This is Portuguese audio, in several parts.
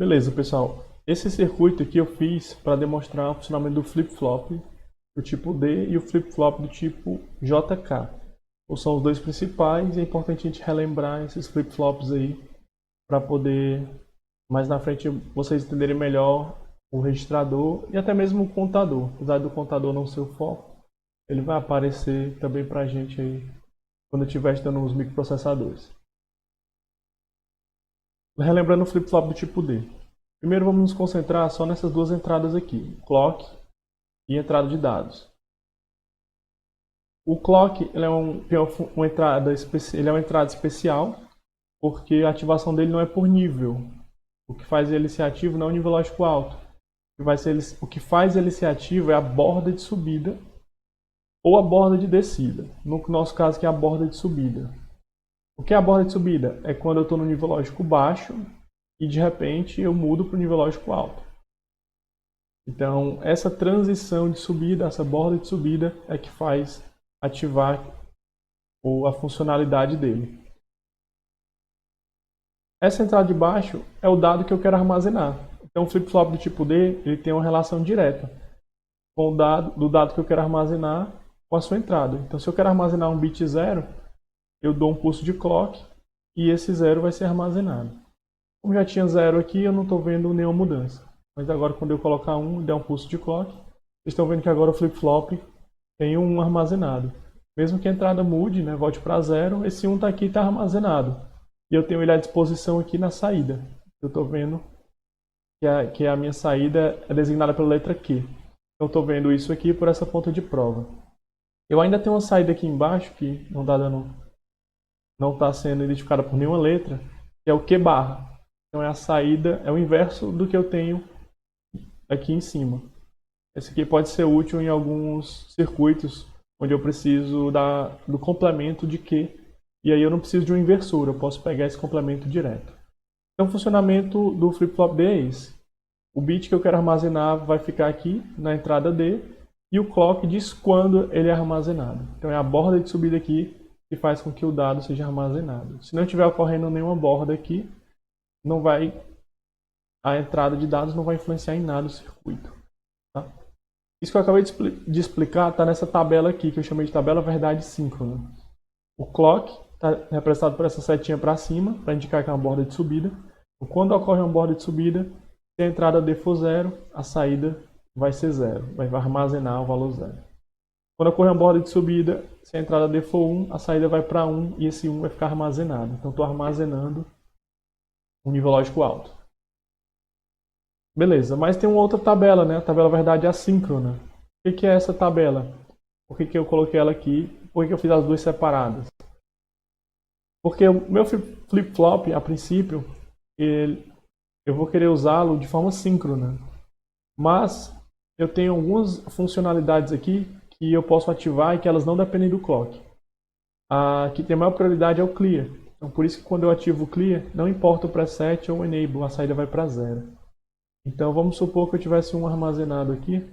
Beleza, pessoal. Esse circuito aqui eu fiz para demonstrar o funcionamento do flip-flop do tipo D e o flip-flop do tipo JK. São os dois principais e é importante a gente relembrar esses flip-flops aí para poder, mais na frente, vocês entenderem melhor o registrador e até mesmo o contador. Apesar do contador não ser o foco, ele vai aparecer também para a gente aí quando estiver estudando os microprocessadores. Relembrando o flip-flop do tipo D. Primeiro vamos nos concentrar só nessas duas entradas aqui, clock e entrada de dados. O clock ele é uma entrada especial porque a ativação dele não é por nível. O que faz ele ser ativo não é o nível lógico alto. O que faz ele ser ativo é a borda de subida ou a borda de descida. No nosso caso aqui é a borda de subida. O que é a borda de subida? É quando eu estou no nível lógico baixo e de repente eu mudo para o nível lógico alto. Então, essa transição de subida, essa borda de subida é que faz ativar a funcionalidade dele. Essa entrada de baixo é o dado que eu quero armazenar. Então, o flip-flop do tipo D ele tem uma relação direta com o dado que eu quero armazenar com a sua entrada. Então, se eu quero armazenar um bit 0, eu dou um pulso de clock e esse 0 vai ser armazenado. Como já tinha 0 aqui, eu não estou vendo nenhuma mudança. Mas agora, quando eu colocar 1 e der um pulso de clock, vocês estão vendo que agora o flip-flop tem um armazenado. Mesmo que a entrada mude, né, volte para 0, esse 1 está aqui e está armazenado. E eu tenho ele à disposição aqui na saída. Eu estou vendo que a minha saída é designada pela letra Q. Então, eu estou vendo isso aqui por essa ponta de prova. Eu ainda tenho uma saída aqui embaixo que não está sendo identificada por nenhuma letra, que é o Q barra. Então, é a saída, é o inverso do que eu tenho aqui em cima. Esse aqui pode ser útil em alguns circuitos onde eu preciso do complemento de Q. E aí eu não preciso de um inversor, eu posso pegar esse complemento direto. Então o funcionamento do flip-flop D é esse. O bit que eu quero armazenar vai ficar aqui na entrada D e o clock diz quando ele é armazenado. Então é a borda de subida aqui que faz com que o dado seja armazenado. Se não estiver ocorrendo nenhuma borda aqui, a entrada de dados não vai influenciar em nada o circuito. Tá? Isso que eu acabei de explicar está nessa tabela aqui, que eu chamei de tabela verdade síncrona. O clock está representado por essa setinha para cima, para indicar que é uma borda de subida. Quando ocorre uma borda de subida, se a entrada D for 0, a saída vai ser 0, vai armazenar o valor 0. Quando ocorre uma borda de subida, se a entrada D for 1, a saída vai para 1 e esse 1 vai ficar armazenado. Então estou armazenando um nível lógico alto. Beleza, mas tem uma outra tabela, né? A tabela verdade assíncrona. O que é essa tabela? Por que eu coloquei ela aqui? Por que eu fiz as duas separadas? Porque o meu flip-flop, a princípio, eu vou querer usá-lo de forma síncrona. Mas eu tenho algumas funcionalidades aqui que eu posso ativar e que elas não dependem do clock. A que tem a maior prioridade é o clear. Então, por isso que quando eu ativo o clear, não importa o preset ou o enable, a saída vai para 0. Então, vamos supor que eu tivesse um armazenado aqui.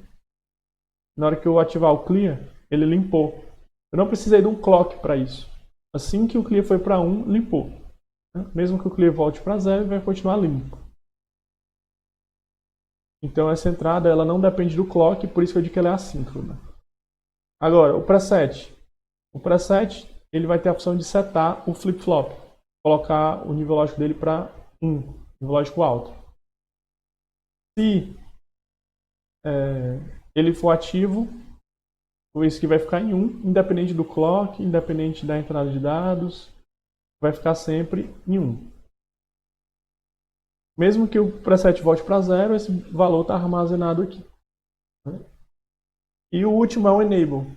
Na hora que eu ativar o clear, ele limpou. Eu não precisei de um clock para isso. Assim que o clear foi para 1, limpou. Mesmo que o clear volte para 0, ele vai continuar limpo. Então essa entrada ela não depende do clock, por isso que eu digo que ela é assíncrona. Agora, o preset. O preset ele vai ter a opção de setar o flip-flop. Colocar o nível lógico dele para 1, nível lógico alto. Se ele for ativo, isso que vai ficar em 1, independente do clock, independente da entrada de dados, vai ficar sempre em 1. Mesmo que o preset volte para 0, esse valor está armazenado aqui. E o último é o enable.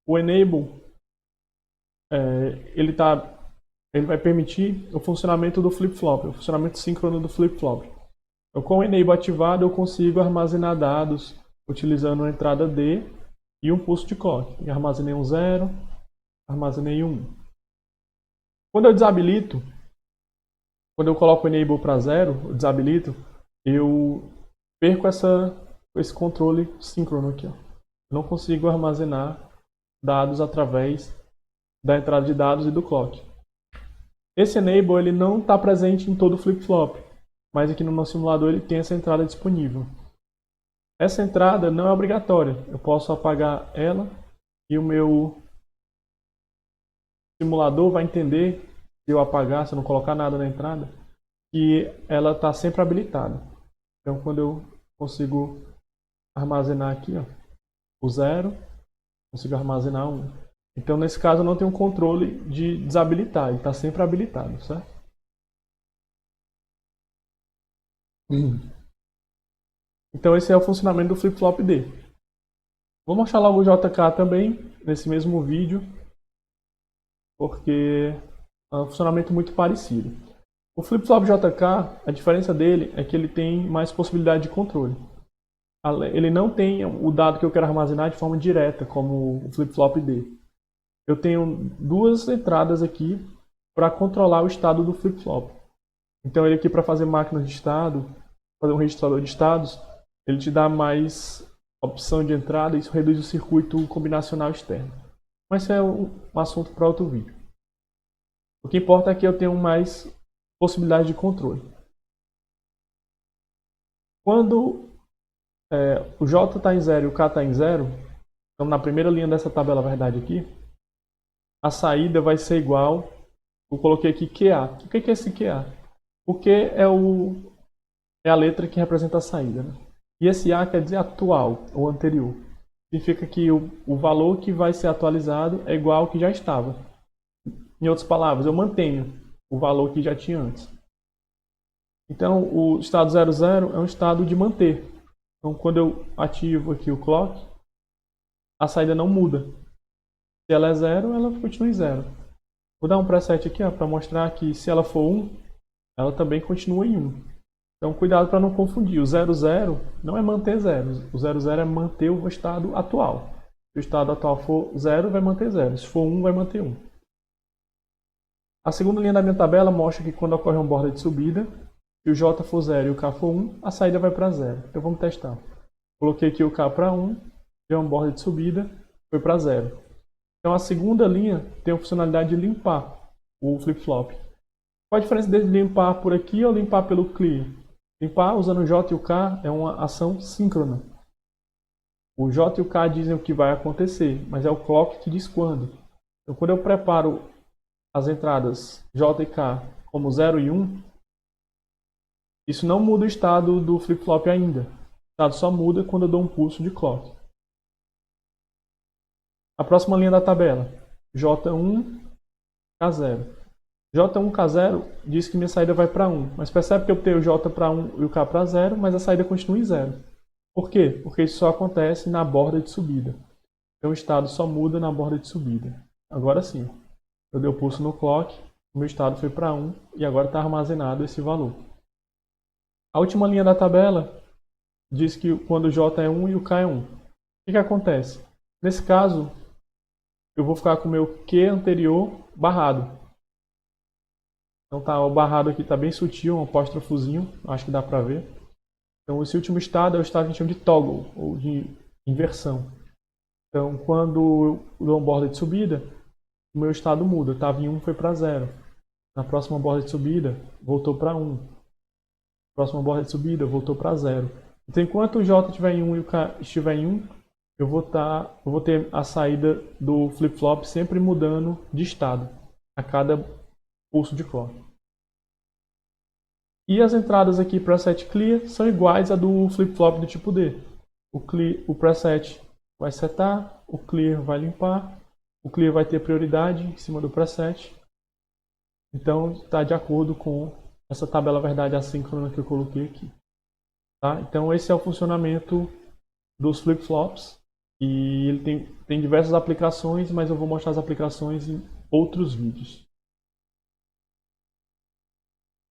O enable ele vai permitir o funcionamento do flip-flop, o funcionamento síncrono do flip-flop. Então, com o enable ativado, eu consigo armazenar dados utilizando a entrada D e um pulso de clock. Eu armazenei um 0, armazenei um 1. Quando eu desabilito, quando eu coloco o enable para 0, eu desabilito, eu perco esse controle síncrono aqui. Eu não consigo armazenar dados através da entrada de dados e do clock. Esse enable ele não está presente em todo o flip-flop. mas aqui no meu simulador ele tem essa entrada disponível. Essa entrada não é obrigatória, eu posso apagar ela e o meu simulador vai entender, se eu apagar, se eu não colocar nada na entrada, que ela está sempre habilitada. Então quando eu consigo armazenar aqui, ó, o 0, consigo armazenar 1. Então nesse caso eu não tenho controle de desabilitar, ele está sempre habilitado, certo? Então esse é o funcionamento do flip-flop D. Vou mostrar logo o JK também, nesse mesmo vídeo, porque é um funcionamento muito parecido. O flip-flop JK, a diferença dele é que ele tem mais possibilidade de controle. Ele não tem o dado que eu quero armazenar de forma direta, como o flip-flop D. Eu tenho duas entradas aqui para controlar o estado do flip-flop. Então ele aqui para fazer máquinas de estado, fazer um registrador de estados, ele te dá mais opção de entrada e isso reduz o circuito combinacional externo. Mas isso é um assunto para outro vídeo. O que importa é que eu tenho mais possibilidade de controle. Quando o J está em 0 e o K está em 0, então na primeira linha dessa tabela verdade aqui, a saída vai ser igual, eu coloquei aqui QA. O que é esse QA? O Q é a letra que representa a saída, né? E esse A quer dizer atual, ou anterior. Significa que o valor que vai ser atualizado é igual ao que já estava. Em outras palavras, eu mantenho o valor que já tinha antes. Então, o estado 00 é um estado de manter. Então, quando eu ativo aqui o clock, a saída não muda. Se ela é 0, ela continua em 0. Vou dar um preset aqui para mostrar que se ela for 1, ela também continua em 1. Então, cuidado para não confundir. O 00 não é manter 0. O 00 é manter o estado atual. Se o estado atual for 0, vai manter 0. Se for 1, vai manter 1. A segunda linha da minha tabela mostra que quando ocorre uma borda de subida, se o J for 0 e o K for 1, a saída vai para 0. Então vamos testar. Coloquei aqui o K para 1, deu uma borda de subida, foi para 0. Então a segunda linha tem a funcionalidade de limpar o flip-flop. Qual a diferença de limpar por aqui ou limpar pelo clear? Limpar usando o J e o K é uma ação síncrona. O J e o K dizem o que vai acontecer, mas é o clock que diz quando. Então quando eu preparo as entradas J e K como 0 e 1, isso não muda o estado do flip-flop ainda. O estado só muda quando eu dou um pulso de clock. A próxima linha da tabela, J1, K0. J1, K0 diz que minha saída vai para 1, mas percebe que eu tenho o J para 1 e o K para 0, mas a saída continua em 0. Por quê? Porque isso só acontece na borda de subida. Então o estado só muda na borda de subida. Agora sim, eu dei o pulso no clock, o meu estado foi para 1 e agora está armazenado esse valor. A última linha da tabela diz que quando o J é 1 e o K é 1. O que acontece? Nesse caso, eu vou ficar com o meu Q anterior barrado. Então tá, o barrado aqui está bem sutil, um apóstrofozinho, acho que dá para ver. Então esse último estado é o estado que a gente chama de toggle, ou de inversão. Então quando eu dou uma borda de subida, o meu estado muda, estava em 1, foi para 0. Na próxima borda de subida, voltou para 1. Próxima borda de subida, voltou para 0. Então enquanto o J estiver em 1 e o K estiver em 1, eu vou ter a saída do flip-flop sempre mudando de estado a cada pulso de clock. E as entradas aqui preset clear são iguais a do flip-flop do tipo D. O preset vai setar, o clear vai limpar, o clear vai ter prioridade em cima do preset. Então está de acordo com essa tabela verdade assíncrona que eu coloquei aqui. Tá? Então esse é o funcionamento dos flip-flops. E ele tem diversas aplicações, mas eu vou mostrar as aplicações em outros vídeos.